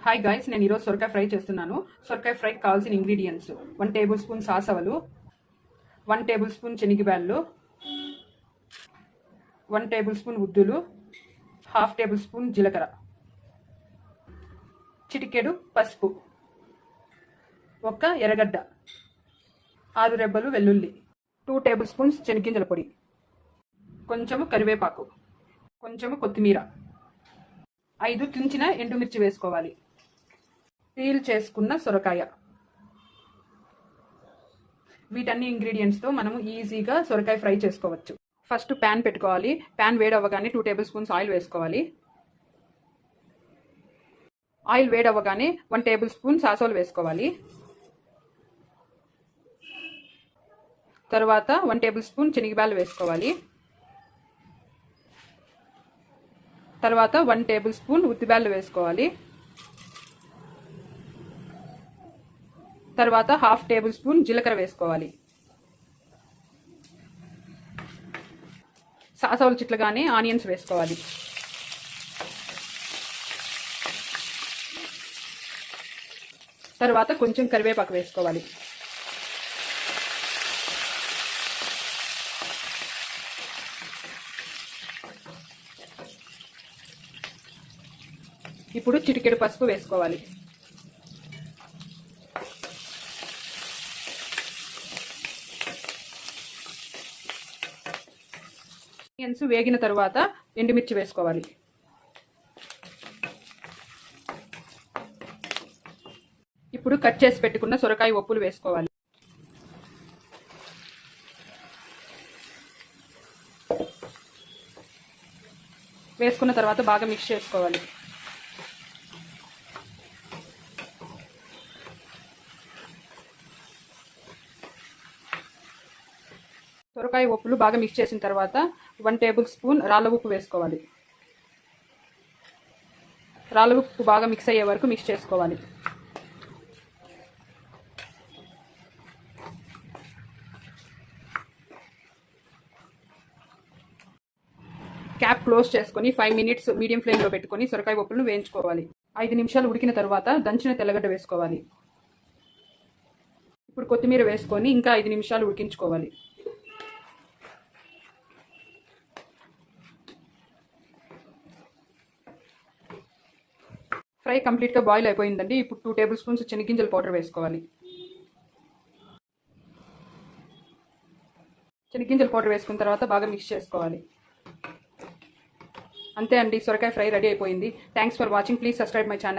Hi guys, నేను ఈరోజు సొరకాయ ఫ్రై చేస్తున్నాను. సొరకాయ ఫ్రైకి కావాల్సిన ఇంగ్రీడియంట్స్: 1 టేబుల్ స్పూన్ సాసవలు, 1 టేబుల్ స్పూన్ శనగబ్యాళ్ళు, 1 టేబుల్ స్పూన్ ఉద్దులు, 1/2 టేబుల్ స్పూన్ జీలకర్ర, చిటికెడు పసుపు, ఒక ఎర్రగడ్డ, 6 రెబ్బలు వెల్లుల్లి, 2 టేబుల్ స్పూన్స్ శనగింజల పొడి, కొంచెము కరివేపాకు, కొంచెము కొత్తిమీర, 5 తుంచిన ఎండుమిర్చి వేసుకోవాలి. పీల్ చేసుకున్న సొరకాయ. వీటన్ని ఇంగ్రీడియంట్స్తో మనము ఈజీగా సొరకాయ ఫ్రై చేసుకోవచ్చు. ఫస్ట్ ప్యాన్ పెట్టుకోవాలి. ప్యాన్ వేడవ్వగానే 2 టేబుల్ స్పూన్స్ ఆయిల్ వేసుకోవాలి. ఆయిల్ వేడవ్వగానే 1 టేబుల్ స్పూన్ సాసోలు వేసుకోవాలి. తర్వాత 1 టేబుల్ స్పూన్ శనగబ్యాళ్ళు వేసుకోవాలి. తర్వాత 1 టేబుల్ స్పూన్ ఉద్దిబ్యాళ్ళు వేసుకోవాలి. తర్వాత 1/2 టేబుల్ స్పూన్ జీలకర్ర వేసుకోవాలి. సాసవులు చిట్లగానే ఆనియన్స్ వేసుకోవాలి. తర్వాత కొంచెం కరివేపాకు వేసుకోవాలి. ఇప్పుడు చిటికెడు పసుపు వేసుకోవాలి. ఆనియన్స్ వేగిన తర్వాత ఎండుమిర్చి వేసుకోవాలి. ఇప్పుడు కట్ చేసి పెట్టుకున్న సొరకాయ ఒప్పులు వేసుకోవాలి. వేసుకున్న తర్వాత బాగా మిక్స్ చేసుకోవాలి. సొరకాయ ఉప్పులు బాగా మిక్స్ చేసిన తర్వాత 1 టేబుల్ స్పూన్ రాళ్ళ ఉప్పు వేసుకోవాలి. రాళ్ళ ఉప్పు బాగా మిక్స్ అయ్యే వరకు మిక్స్ చేసుకోవాలి. క్యాప్ క్లోజ్ చేసుకొని 5 మినిట్స్ మీడియం ఫ్లేమ్లో పెట్టుకొని సొరకాయ ఉప్పులను వేయించుకోవాలి. 5 నిమిషాలు ఉడికిన తర్వాత దంచిన తెల్లగడ్డ వేసుకోవాలి. ఇప్పుడు కొత్తిమీర వేసుకొని ఇంకా 5 నిమిషాలు ఉడికించుకోవాలి. ఫ్రై కంప్లీట్గా బాయిల్ అయిపోయిందండి. ఇప్పుడు 2 టేబుల్ స్పూన్స్ శనగింజల పౌడర్ వేసుకోవాలి. శనగింజల పౌడర్ వేసుకున్న తర్వాత బాగా మిక్స్ చేసుకోవాలి. అంతే అండి, సొరకాయ ఫ్రై రెడీ అయిపోయింది. Thanks for watching. Please subscribe my channel.